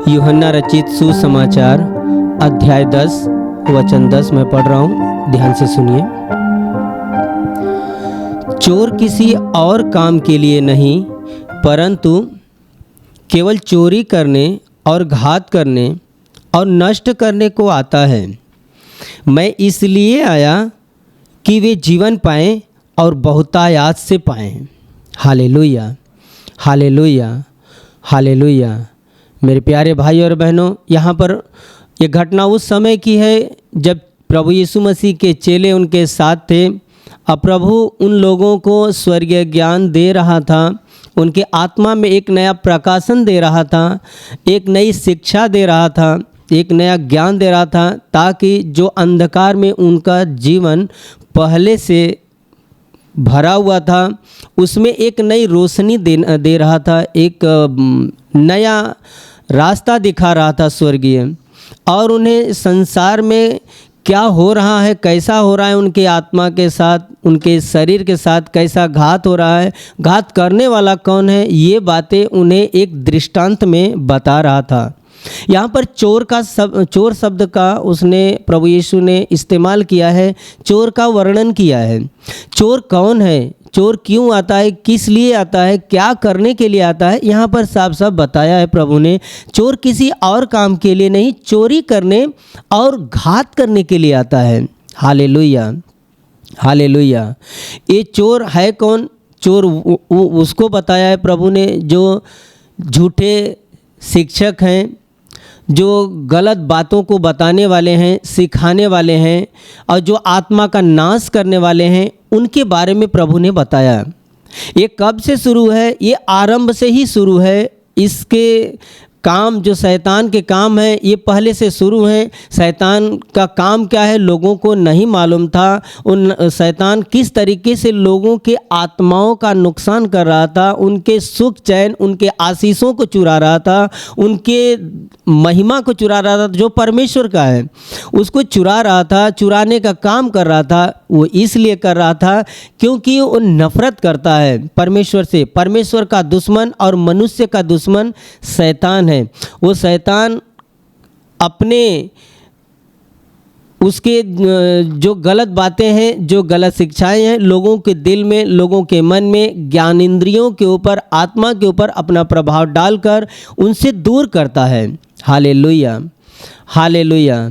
यूहन्ना रचित सुसमाचार अध्याय 10 वचन 10 मैं पढ़ रहा हूँ, ध्यान से सुनिए। चोर किसी और काम के लिए नहीं परंतु केवल चोरी करने और घात करने और नष्ट करने को आता है। मैं इसलिए आया कि वे जीवन पाएं और बहुतायात से पाएं। Hallelujah, hallelujah, hallelujah. मेरे प्यारे भाई और बहनों, यहाँ पर ये घटना उस समय की है जब प्रभु यीशु मसीह के चेले उनके साथ थे। अब प्रभु उन लोगों को स्वर्गीय ज्ञान दे रहा था, उनके आत्मा में एक नया प्रकाशन दे रहा था, एक नई शिक्षा दे रहा था, एक नया ज्ञान दे रहा था, ताकि जो अंधकार में उनका जीवन पहले से भरा हुआ था उसमें एक नई रोशनी दे रहा था, एक नया रास्ता दिखा रहा था स्वर्गीय। और उन्हें संसार में क्या हो रहा है, कैसा हो रहा है, उनके आत्मा के साथ, उनके शरीर के साथ कैसा घात हो रहा है, घात करने वाला कौन है, ये बातें उन्हें एक दृष्टांत में बता रहा था। यहाँ पर चोर शब्द का उसने प्रभु यीशु ने इस्तेमाल किया है, चोर का वर्णन किया है। चोर कौन है, चोर क्यों आता है, किस लिए आता है, क्या करने के लिए आता है, यहाँ पर साफ साफ बताया है प्रभु ने। चोर किसी और काम के लिए नहीं, चोरी करने और घात करने के लिए आता है। Hallelujah, hallelujah. ये चोर है कौन? चोर उसको बताया है प्रभु ने जो झूठे शिक्षक हैं, जो गलत बातों को बताने वाले हैं, सिखाने वाले हैं और जो आत्मा का नाश करने वाले हैं, उनके बारे में प्रभु ने बताया। ये कब से शुरू है? ये आरंभ से ही शुरू है। इसके काम जो शैतान के काम है ये पहले से शुरू हैं। शैतान का काम क्या है लोगों को नहीं मालूम था। शैतान किस तरीके से लोगों के आत्माओं का नुकसान कर रहा था, उनके सुख चैन, उनके आशीषों को चुरा रहा था, उनके महिमा को चुरा रहा था, जो परमेश्वर का है उसको चुरा रहा था, चुराने का काम कर रहा था। वो इसलिए कर रहा था क्योंकि वो नफरत करता है परमेश्वर से। परमेश्वर का दुश्मन और मनुष्य का दुश्मन शैतान है। वो शैतान अपने उसके जो गलत बातें हैं, जो गलत शिक्षाएं हैं, लोगों के दिल में, लोगों के मन में, ज्ञानेंद्रियों के ऊपर, आत्मा के ऊपर अपना प्रभाव डालकर उनसे दूर करता है। Hallelujah, hallelujah.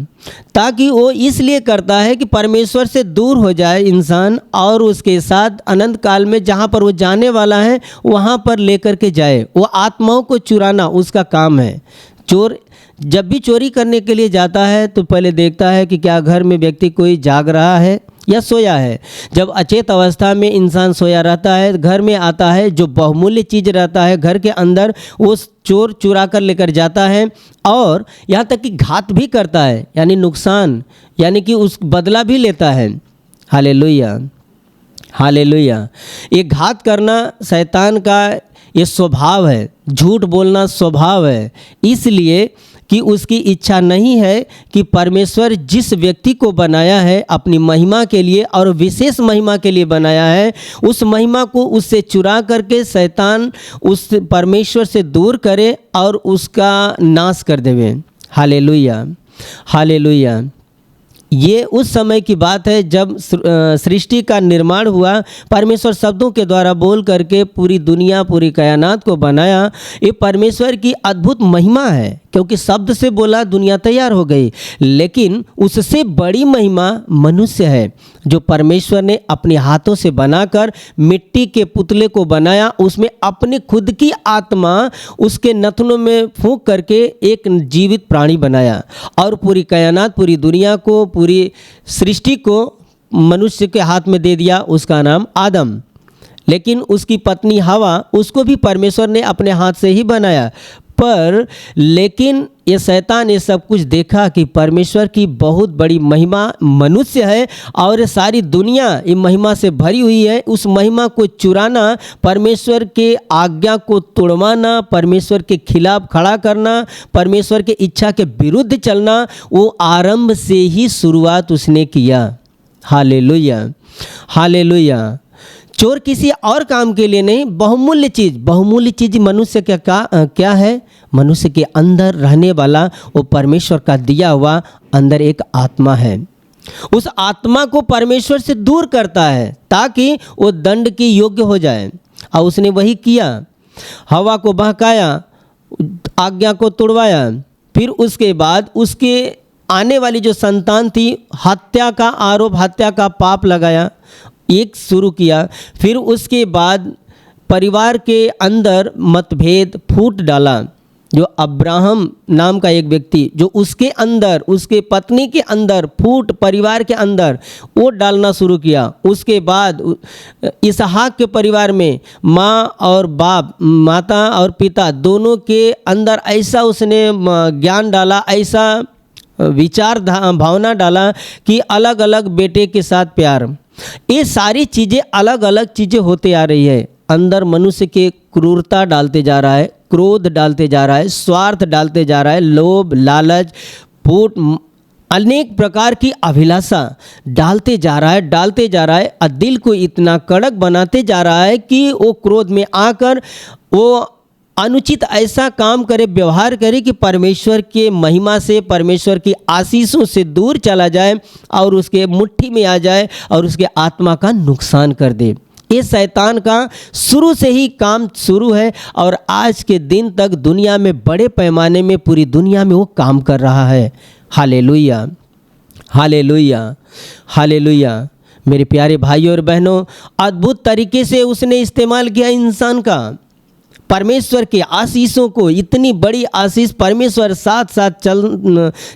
ताकि वो इसलिए करता है कि परमेश्वर से दूर हो जाए इंसान और उसके साथ अनंत काल में जहाँ पर वो जाने वाला है वहाँ पर लेकर के जाए। वो आत्माओं को चुराना उसका काम है। चोर जब भी चोरी करने के लिए जाता है तो पहले देखता है कि क्या घर में व्यक्ति कोई जाग रहा है या सोया है। जब अचेत अवस्था में इंसान सोया रहता है, घर में आता है, जो बहुमूल्य चीज़ रहता है घर के अंदर वो चोर चुरा कर लेकर जाता है और यहाँ तक कि घात भी करता है, यानी नुकसान, यानी कि उस बदला भी लेता है। Hallelujah, hallelujah. ये घात करना शैतान का ये स्वभाव है, झूठ बोलना स्वभाव है। इसलिए कि उसकी इच्छा नहीं है कि परमेश्वर जिस व्यक्ति को बनाया है अपनी महिमा के लिए और विशेष महिमा के लिए बनाया है, उस महिमा को उससे चुरा करके शैतान उस परमेश्वर से दूर करे और उसका नाश कर देवे। Hallelujah, hallelujah. ये उस समय की बात है जब सृष्टि का निर्माण हुआ। परमेश्वर शब्दों के द्वारा बोल करके पूरी दुनिया, पूरी कायनात को बनाया। ये परमेश्वर की अद्भुत महिमा है, क्योंकि शब्द से बोला दुनिया तैयार हो गई। लेकिन उससे बड़ी महिमा मनुष्य है, जो परमेश्वर ने अपने हाथों से बनाकर मिट्टी के पुतले को बनाया, उसमें अपनी खुद की आत्मा उसके नथनों में फूंक करके एक जीवित प्राणी बनाया और पूरी कायनात, पूरी दुनिया को, पूरी सृष्टि को मनुष्य के हाथ में दे दिया। उसका नाम आदम। लेकिन उसकी पत्नी हवा, उसको भी परमेश्वर ने अपने हाथ से ही बनाया। लेकिन ये शैतान ये सब कुछ देखा कि परमेश्वर की बहुत बड़ी महिमा मनुष्य है और सारी दुनिया ये महिमा से भरी हुई है। उस महिमा को चुराना, परमेश्वर के आज्ञा को तोड़वाना, परमेश्वर के खिलाफ खड़ा करना, परमेश्वर के इच्छा के विरुद्ध चलना, वो आरंभ से ही शुरुआत उसने किया। Hallelujah, hallelujah. चोर किसी और काम के लिए नहीं, बहुमूल्य चीज़ मनुष्य क्या है? मनुष्य के अंदर रहने वाला वो परमेश्वर का दिया हुआ अंदर एक आत्मा है। उस आत्मा को परमेश्वर से दूर करता है ताकि वो दंड के योग्य हो जाए। और उसने वही किया, हवा को बहकाया, आज्ञा को तोड़वाया, फिर उसके बाद उसके आने वाली जो संतान थी, हत्या का आरोप, हत्या का पाप लगाया, एक शुरू किया। फिर उसके बाद परिवार के अंदर मतभेद फूट डाला। जो अब्राहम नाम का एक व्यक्ति, जो उसके अंदर, उसके पत्नी के अंदर फूट, परिवार के अंदर वो डालना शुरू किया। उसके बाद इसहाक के परिवार में माँ और बाप, माता और पिता दोनों के अंदर ऐसा उसने ज्ञान डाला, ऐसा विचार भावना डाला कि अलग अलग बेटे के साथ प्यार। ये सारी चीज़ें अलग अलग चीज़ें होते आ रही है। अंदर मनुष्य के क्रूरता डालते जा रहा है, क्रोध डालते जा रहा है, स्वार्थ डालते जा रहा है, लोभ, लालच, फूट, अनेक प्रकार की अभिलाषा डालते जा रहा है और दिल को इतना कड़क बनाते जा रहा है कि वो क्रोध में आकर वो अनुचित ऐसा काम करे, व्यवहार करे कि परमेश्वर के महिमा से, परमेश्वर की आशीषों से दूर चला जाए और उसके मुट्ठी में आ जाए और उसके आत्मा का नुकसान कर दे। ये शैतान का शुरू से ही काम शुरू है और आज के दिन तक दुनिया में बड़े पैमाने में, पूरी दुनिया में वो काम कर रहा है। Hallelujah, hallelujah, hallelujah. मेरे प्यारे भाइयों और बहनों, अद्भुत तरीके से उसने इस्तेमाल किया इंसान का, परमेश्वर के आशीषों को। इतनी बड़ी आशीष, परमेश्वर साथ साथ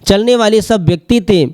चलने वाले सब व्यक्ति थे,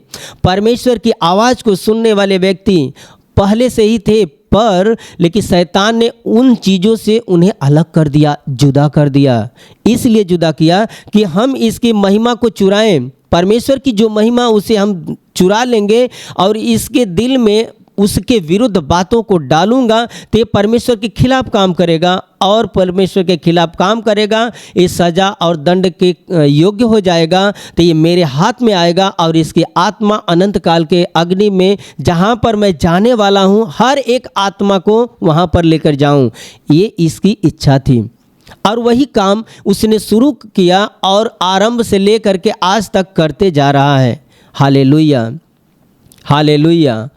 परमेश्वर की आवाज़ को सुनने वाले व्यक्ति पहले से ही थे, पर लेकिन शैतान ने उन चीज़ों से उन्हें अलग कर दिया, जुदा कर दिया। इसलिए जुदा किया कि हम इसकी महिमा को चुराएं, परमेश्वर की जो महिमा उसे हम चुरा लेंगे और इसके दिल में उसके विरुद्ध बातों को डालूंगा तो ये परमेश्वर के खिलाफ काम करेगा और परमेश्वर के खिलाफ काम करेगा, ये सज़ा और दंड के योग्य हो जाएगा। तो ये मेरे हाथ में आएगा और इसकी आत्मा अनंत काल के अग्नि में, जहाँ पर मैं जाने वाला हूँ, हर एक आत्मा को वहाँ पर लेकर जाऊँ। ये इसकी इच्छा थी और वही काम उसने शुरू किया और आरंभ से लेकर के आज तक करते जा रहा है। Hallelujah, hallelujah,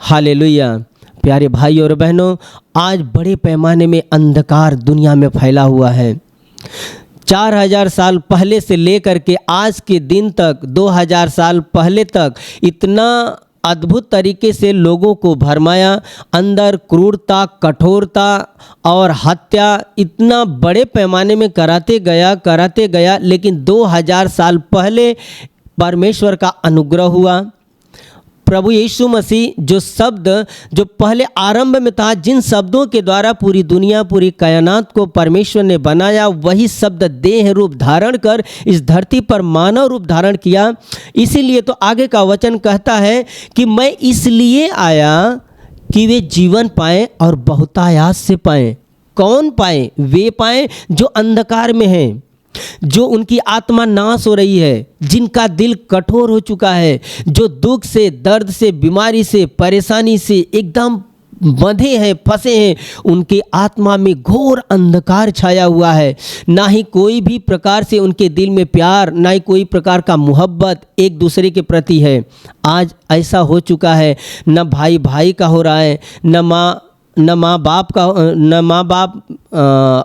hallelujah. प्यारे भाई और बहनों, आज बड़े पैमाने में अंधकार दुनिया में फैला हुआ है। 4000 साल पहले से लेकर के आज के दिन तक, 2000 साल पहले तक इतना अद्भुत तरीके से लोगों को भरमाया। अंदर क्रूरता, कठोरता और हत्या इतना बड़े पैमाने में कराते गया, लेकिन 2000 साल पहले परमेश्वर का अनुग्रह हुआ। प्रभु यीशु मसीह जो शब्द जो पहले आरंभ में था, जिन शब्दों के द्वारा पूरी दुनिया, पूरी कायनात को परमेश्वर ने बनाया, वही शब्द देह रूप धारण कर इस धरती पर मानव रूप धारण किया। इसीलिए तो आगे का वचन कहता है कि मैं इसलिए आया कि वे जीवन पाएं और बहुतायात से पाएं। कौन पाएं? वे पाएं जो अंधकार में हैं, जो उनकी आत्मा नाश हो रही है, जिनका दिल कठोर हो चुका है, जो दुख से, दर्द से, बीमारी से, परेशानी से एकदम बंधे हैं, फंसे हैं। उनके आत्मा में घोर अंधकार छाया हुआ है। ना ही कोई भी प्रकार से उनके दिल में प्यार, ना ही कोई प्रकार का मोहब्बत एक दूसरे के प्रति है। आज ऐसा हो चुका है, न भाई भाई का हो रहा है, न माँ बाप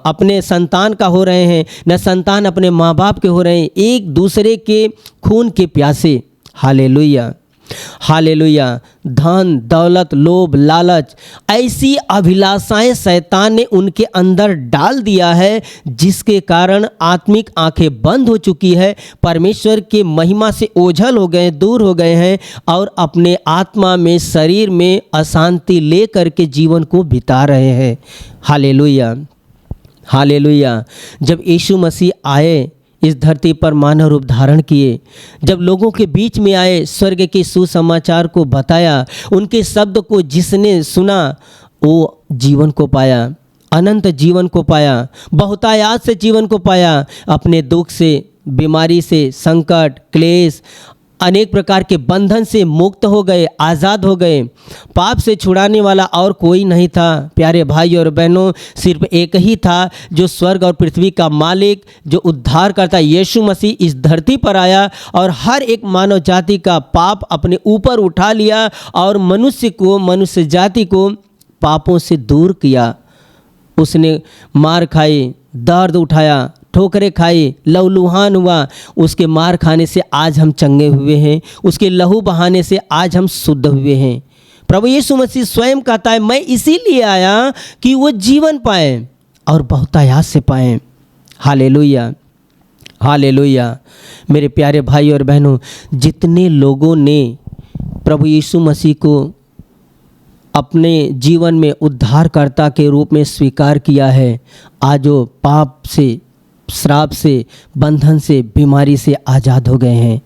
अपने संतान का हो रहे हैं, न संतान अपने माँ बाप के हो रहे हैं, एक दूसरे के खून के प्यासे। Hallelujah, hallelujah. धन, दौलत, लोभ, लालच, ऐसी अभिलाषाएं शैतान ने उनके अंदर डाल दिया है, जिसके कारण आत्मिक आंखें बंद हो चुकी है, परमेश्वर के महिमा से ओझल हो गए, दूर हो गए हैं और अपने आत्मा में, शरीर में अशांति ले करके जीवन को बिता रहे हैं। Hallelujah, hallelujah. जब यीशु मसीह आए, इस धरती पर मानव रूप धारण किए, जब लोगों के बीच में आए, स्वर्ग के सुसमाचार को बताया, उनके शब्द को जिसने सुना वो जीवन को पाया, अनंत जीवन को पाया, बहुतायात से जीवन को पाया। अपने दुख से, बीमारी से, संकट, क्लेश अनेक प्रकार के बंधन से मुक्त हो गए, आज़ाद हो गए। पाप से छुड़ाने वाला और कोई नहीं था। प्यारे भाई और बहनों, सिर्फ एक ही था जो स्वर्ग और पृथ्वी का मालिक, जो उद्धार करता यीशु मसीह इस धरती पर आया और हर एक मानव जाति का पाप अपने ऊपर उठा लिया और मनुष्य जाति को पापों से दूर किया। उसने मार खाई, दर्द उठाया, ठोकरें खाई, लहूलुहान हुआ। उसके मार खाने से आज हम चंगे हुए हैं, उसके लहू बहाने से आज हम शुद्ध हुए हैं। प्रभु यीशु मसीह स्वयं कहता है, मैं इसीलिए आया कि वो जीवन पाए और बहुतायात से पाएं। Hallelujah, hallelujah. मेरे प्यारे भाई और बहनों, जितने लोगों ने प्रभु यीशु मसीह को अपने जीवन में उद्धारकर्ता के रूप में स्वीकार किया है, आज वो पाप से, श्राप से, बंधन से, बीमारी से आज़ाद हो गए हैं।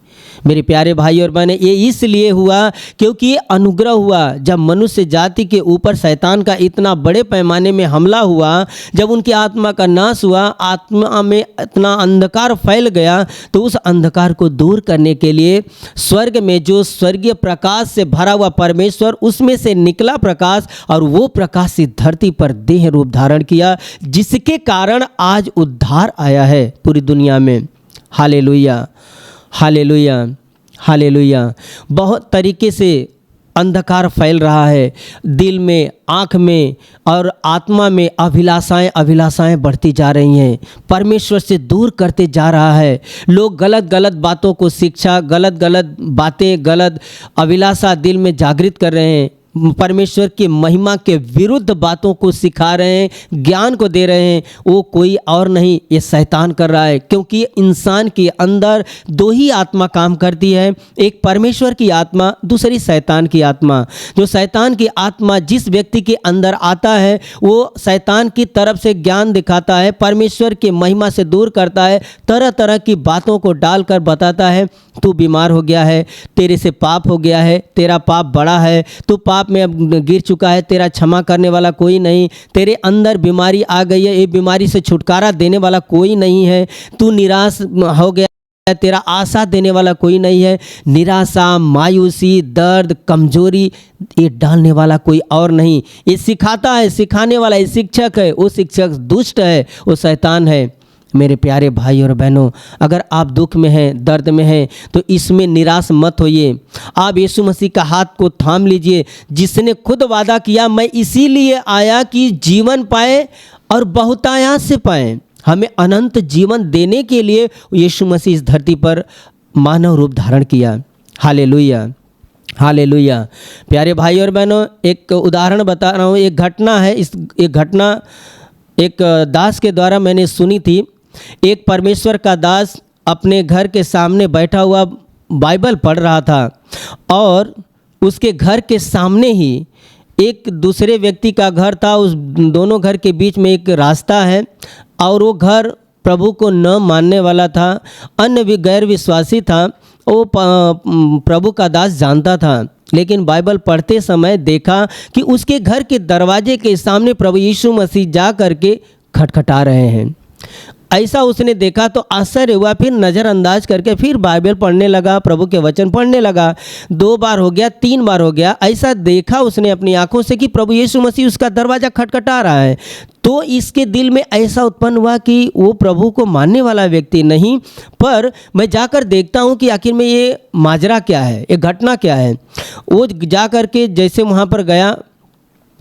मेरे प्यारे भाई और बहनें, ये इसलिए हुआ क्योंकि ये अनुग्रह हुआ। जब मनुष्य जाति के ऊपर शैतान का इतना बड़े पैमाने में हमला हुआ, जब उनकी आत्मा का नाश हुआ, आत्मा में इतना अंधकार फैल गया, तो उस अंधकार को दूर करने के लिए स्वर्ग में जो स्वर्गीय प्रकाश से भरा हुआ परमेश्वर, उसमें से निकला प्रकाश और वो प्रकाश इस धरती पर देह रूप धारण किया, जिसके कारण आज उद्धार आया है पूरी दुनिया में। Hallelujah, hallelujah, hallelujah. बहुत तरीके से अंधकार फैल रहा है, दिल में, आँख में और आत्मा में अभिलाषाएं बढ़ती जा रही हैं, परमेश्वर से दूर करते जा रहा है। लोग गलत गलत बातों को शिक्षा, गलत बातें, गलत अभिलाषा दिल में जागृत कर रहे हैं, परमेश्वर की महिमा के विरुद्ध बातों को सिखा रहे हैं, ज्ञान को दे रहे हैं। वो कोई और नहीं, ये शैतान कर रहा है। क्योंकि इंसान के अंदर दो ही आत्मा काम करती है, एक परमेश्वर की आत्मा, दूसरी शैतान की आत्मा। जो शैतान की आत्मा जिस व्यक्ति के अंदर आता है, वो शैतान की तरफ से ज्ञान दिखाता है, परमेश्वर के महिमा से दूर करता है, तरह तरह की बातों को डालकर बताता है, तू बीमार हो गया है, तेरे से पाप हो गया है, तेरा पाप बड़ा है, तू पाप में अब गिर चुका है, तेरा क्षमा करने वाला कोई नहीं, तेरे अंदर बीमारी आ गई है, ये बीमारी से छुटकारा देने वाला कोई नहीं है, तू निराश हो गया, तेरा आशा देने वाला कोई नहीं है। निराशा, मायूसी, दर्द, कमजोरी ये डालने वाला कोई और नहीं। ये सिखाता है, सिखाने वाला ये शिक्षक है, वो शिक्षक दुष्ट है, वो शैतान है। मेरे प्यारे भाई और बहनों, अगर आप दुख में हैं, दर्द में हैं, तो इसमें निराश मत होइए। आप यीशु मसीह का हाथ को थाम लीजिए, जिसने खुद वादा किया, मैं इसीलिए आया कि जीवन पाए और बहुतायात से पाए। हमें अनंत जीवन देने के लिए यीशु मसीह इस धरती पर मानव रूप धारण किया। Hallelujah, hallelujah. प्यारे भाई और बहनों, एक उदाहरण बता रहा हूँ। एक घटना है, एक घटना एक दास के द्वारा मैंने सुनी थी। एक परमेश्वर का दास अपने घर के सामने बैठा हुआ बाइबल पढ़ रहा था और उसके घर के सामने ही एक दूसरे व्यक्ति का घर था। उस दोनों घर के बीच में एक रास्ता है और वो घर प्रभु को न मानने वाला था, अन्य गैर विश्वासी था। वो प्रभु का दास जानता था, लेकिन बाइबल पढ़ते समय देखा कि उसके घर के दरवाजे के सामने प्रभु यीशु मसीह जा करके खटखटा रहे हैं। ऐसा उसने देखा तो आश्चर्य हुआ, फिर नज़रअंदाज करके फिर बाइबल पढ़ने लगा, प्रभु के वचन पढ़ने लगा। 2 बार हो गया, 3 बार हो गया, ऐसा देखा उसने अपनी आंखों से कि प्रभु यीशु मसीह उसका दरवाज़ा खटखटा रहा है। तो इसके दिल में ऐसा उत्पन्न हुआ कि वो प्रभु को मानने वाला व्यक्ति नहीं, पर मैं जाकर देखता हूँ कि आखिर में ये माजरा क्या है, ये घटना क्या है। वो जा कर के जैसे वहाँ पर गया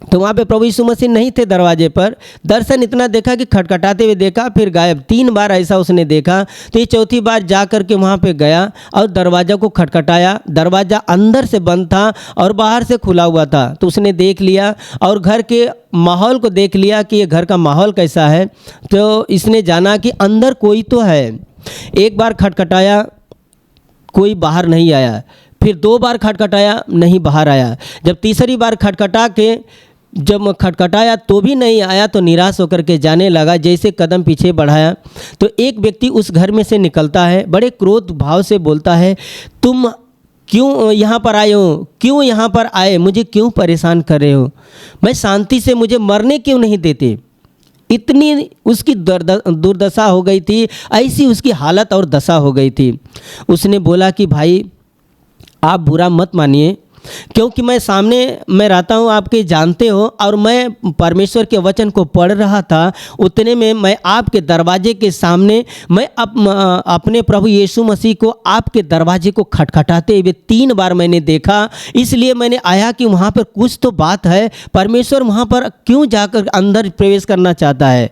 तो वहाँ पे प्रभु यीशु मसीह नहीं थे दरवाजे पर। दर्शन इतना देखा कि खटखटाते हुए देखा, फिर गायब। 3 बार ऐसा उसने देखा। तो ये चौथी बार जा कर के वहाँ पे गया और दरवाज़ा को खटखटाया। दरवाज़ा अंदर से बंद था और बाहर से खुला हुआ था। तो उसने देख लिया और घर के माहौल को देख लिया कि ये घर का माहौल कैसा है। तो इसने जाना कि अंदर कोई तो है। एक बार खटखटाया, कोई बाहर नहीं आया। फिर 2 बार खटखटाया, नहीं बाहर आया। जब तीसरी बार खटखटा के जब खटखटाया तो भी नहीं आया, तो निराश होकर के जाने लगा। जैसे कदम पीछे बढ़ाया तो एक व्यक्ति उस घर में से निकलता है, बड़े क्रोध भाव से बोलता है, तुम क्यों यहाँ पर आए हो, क्यों यहाँ पर आए, मुझे क्यों परेशान कर रहे हो, मैं शांति से, मुझे मरने क्यों नहीं देते। इतनी उसकी दुर्दशा हो गई थी, ऐसी उसकी हालत और दशा हो गई थी। उसने बोला कि भाई आप बुरा मत मानिए, क्योंकि मैं सामने मैं रहता हूँ, आपके जानते हो, और मैं परमेश्वर के वचन को पढ़ रहा था। उतने में मैं आपके दरवाजे के सामने मैं अपने प्रभु यीशु मसीह को आपके दरवाजे को खटखटाते हुए 3 बार मैंने देखा। इसलिए मैंने आया कि वहाँ पर कुछ तो बात है, परमेश्वर वहाँ पर क्यों जाकर अंदर प्रवेश करना चाहता है।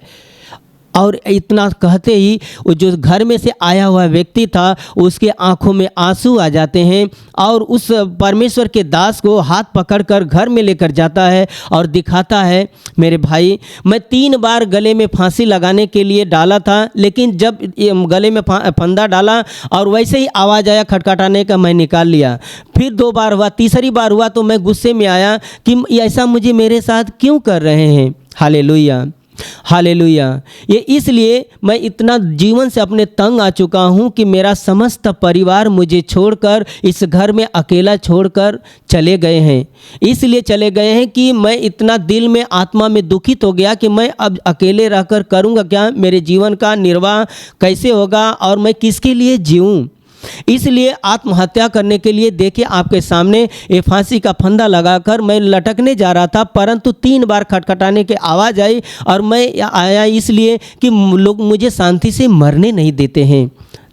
और इतना कहते ही वो जो घर में से आया हुआ व्यक्ति था, उसके आंखों में आंसू आ जाते हैं और उस परमेश्वर के दास को हाथ पकड़कर घर में लेकर जाता है और दिखाता है, मेरे भाई मैं 3 बार गले में फांसी लगाने के लिए डाला था, लेकिन जब गले में फंदा डाला और वैसे ही आवाज़ आया खटखटाने का, मैं निकाल लिया। फिर 2 बार हुआ, तीसरी बार हुआ तो मैं गुस्से में आया कि ऐसा मुझे मेरे साथ क्यों कर रहे हैं। Hallelujah, hallelujah. ये इसलिए मैं इतना जीवन से अपने तंग आ चुका हूँ कि मेरा समस्त परिवार मुझे छोड़कर इस घर में अकेला छोड़कर चले गए हैं। इसलिए चले गए हैं कि मैं इतना दिल में आत्मा में दुखित हो गया कि मैं अब अकेले रहकर करूँगा क्या, मेरे जीवन का निर्वाह कैसे होगा और मैं किसके लिए जीऊँ। इसलिए आत्महत्या करने के लिए देखिए आपके सामने ये फांसी का फंदा लगाकर मैं लटकने जा रहा था, परंतु 3 बार खटखटाने की आवाज़ आई और मैं आया इसलिए कि लोग मुझे शांति से मरने नहीं देते हैं।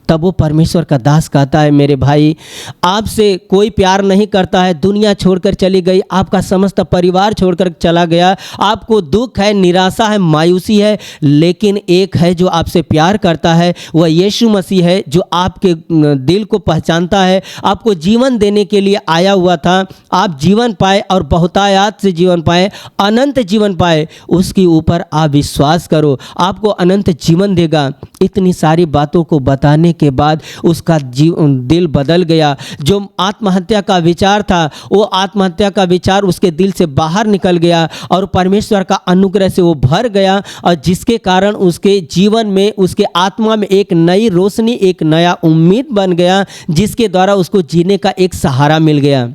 तब वो परमेश्वर का दास कहता है, मेरे भाई आपसे कोई प्यार नहीं करता है, दुनिया छोड़कर चली गई, आपका समस्त परिवार छोड़कर चला गया, आपको दुख है, निराशा है, मायूसी है, लेकिन एक है जो आपसे प्यार करता है, वह यीशु मसीह है, जो आपके दिल को पहचानता है, आपको जीवन देने के लिए आया हुआ था। आप जीवन पाए और बहुतायात से जीवन पाए, अनंत जीवन पाए, उसके ऊपर आप विश्वास करो, आपको अनंत जीवन देगा। इतनी सारी बातों को बताने के बाद उसका दिल बदल गया। जो आत्महत्या का विचार था, वो आत्महत्या का विचार उसके दिल से बाहर निकल गया और परमेश्वर का अनुग्रह से वो भर गया, और जिसके कारण उसके जीवन में, उसके आत्मा में एक नई रोशनी, एक नया उम्मीद बन गया, जिसके द्वारा उसको जीने का एक सहारा मिल गया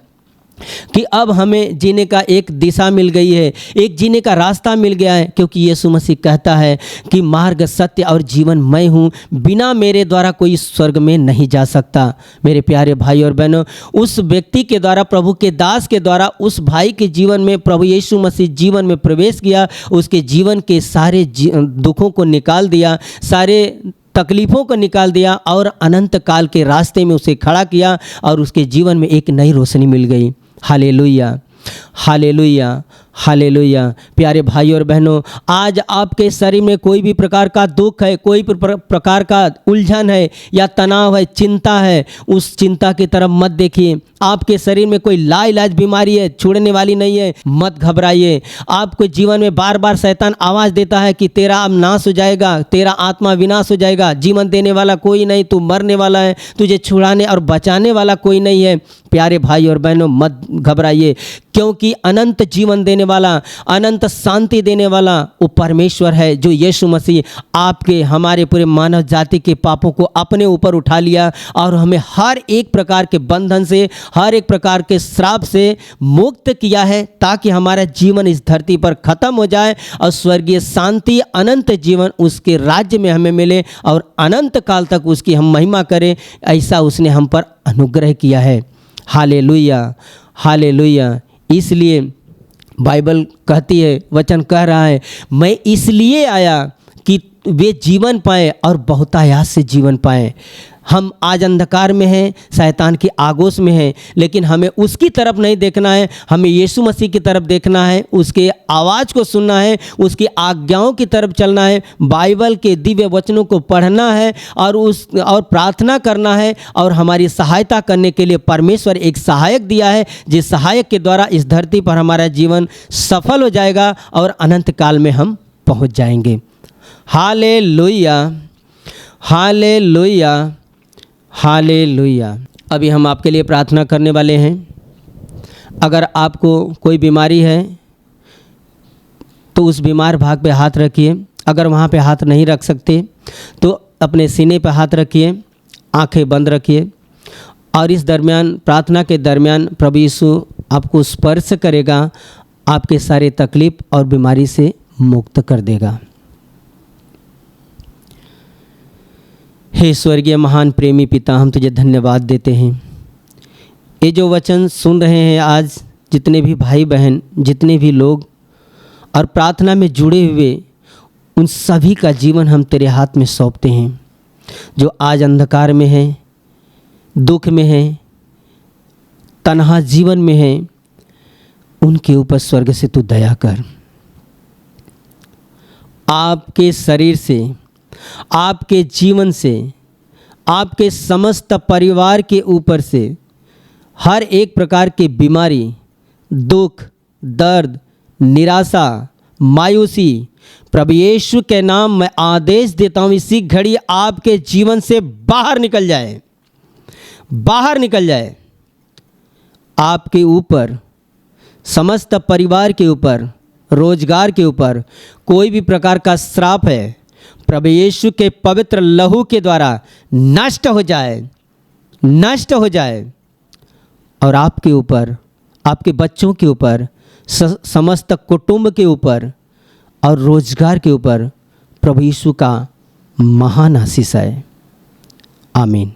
कि अब हमें जीने का एक दिशा मिल गई है, एक जीने का रास्ता मिल गया है। क्योंकि यीशु मसीह कहता है कि मार्ग, सत्य और जीवन मैं हूँ, बिना मेरे द्वारा कोई स्वर्ग में नहीं जा सकता। मेरे प्यारे भाई और बहनों, उस व्यक्ति के द्वारा, प्रभु के दास के द्वारा उस भाई के जीवन में प्रभु यीशु मसीह जीवन में प्रवेश किया, उसके जीवन के सारे दुखों को निकाल दिया, सारे तकलीफ़ों को निकाल दिया और अनंत काल के रास्ते में उसे खड़ा किया और उसके जीवन में एक नई रोशनी मिल गई। Hallelujah, hallelujah, hallelujah. प्यारे भाई और बहनों, आज आपके शरीर में कोई भी प्रकार का दुख है, कोई प्रकार का उलझन है या तनाव है, चिंता है, उस चिंता की तरफ मत देखिए। आपके शरीर में कोई लाइलाज बीमारी है, छूटने वाली नहीं है, मत घबराइए। आपको जीवन में बार बार शैतान आवाज़ देता है कि तेरा अब नाश हो जाएगा, तेरा आत्मा विनाश हो जाएगा, जीवन देने वाला कोई नहीं, तू मरने वाला है, तुझे छुड़ाने और बचाने वाला कोई नहीं है। प्यारे भाई और बहनों, मत घबराइए, क्योंकि अनंत जीवन देने वाला, अनंत शांति देने वाला वो परमेश्वर है, जो यीशु मसीह आपके, हमारे पूरे मानव जाति के पापों को अपने ऊपर उठा लिया और हमें हर एक प्रकार के बंधन से, हर एक प्रकार के श्राप से मुक्त किया है, ताकि हमारा जीवन इस धरती पर खत्म हो जाए और स्वर्गीय शांति, अनंत जीवन उसके राज्य में हमें मिले और अनंत काल तक उसकी हम महिमा करें। ऐसा उसने हम पर अनुग्रह किया है। Hallelujah, hallelujah. इसलिए बाइबल कहती है, वचन कह रहा है, मैं इसलिए आया कि वे जीवन पाएँ और बहुतायात से जीवन पाएँ। हम आज अंधकार में हैं, शैतान की आगोश में हैं, लेकिन हमें उसकी तरफ नहीं देखना है, हमें यीशु मसीह की तरफ देखना है, उसके आवाज़ को सुनना है, उसकी आज्ञाओं की तरफ चलना है, बाइबल के दिव्य वचनों को पढ़ना है और प्रार्थना करना है। और हमारी सहायता करने के लिए परमेश्वर एक सहायक दिया है, जिस सहायक के द्वारा इस धरती पर हमारा जीवन सफल हो जाएगा और अनंत काल में हम पहुँच जाएंगे। Hallelujah, hallelujah, hallelujah. अभी हम आपके लिए प्रार्थना करने वाले हैं। अगर आपको कोई बीमारी है तो उस बीमार भाग पे हाथ रखिए। अगर वहाँ पे हाथ नहीं रख सकते तो अपने सीने पे हाथ रखिए, आंखें बंद रखिए और इस दरमियान, प्रार्थना के दरमियान प्रभु यीशु आपको स्पर्श करेगा, आपके सारे तकलीफ और बीमारी से मुक्त कर देगा। हे स्वर्गीय महान प्रेमी पिता, हम तुझे धन्यवाद देते हैं ये जो वचन सुन रहे हैं आज जितने भी भाई बहन, जितने भी लोग और प्रार्थना में जुड़े हुए, उन सभी का जीवन हम तेरे हाथ में सौंपते हैं। जो आज अंधकार में है, दुख में है, तन्हा जीवन में है, उनके ऊपर स्वर्ग से तू दया कर। आपके शरीर से, आपके जीवन से, आपके समस्त परिवार के ऊपर से हर एक प्रकार की बीमारी, दुख, दर्द, निराशा, मायूसी, प्रभु यीशु के नाम में आदेश देता हूँ, इसी घड़ी आपके जीवन से बाहर निकल जाए, बाहर निकल जाए। आपके ऊपर, समस्त परिवार के ऊपर, रोजगार के ऊपर कोई भी प्रकार का श्राप है, प्रभु यीशु के पवित्र लहू के द्वारा नष्ट हो जाए, नष्ट हो जाए। और आपके ऊपर, आपके बच्चों के ऊपर, समस्त कुटुंब के ऊपर और रोजगार के ऊपर प्रभु यीशु का महान आशीष है। आमीन।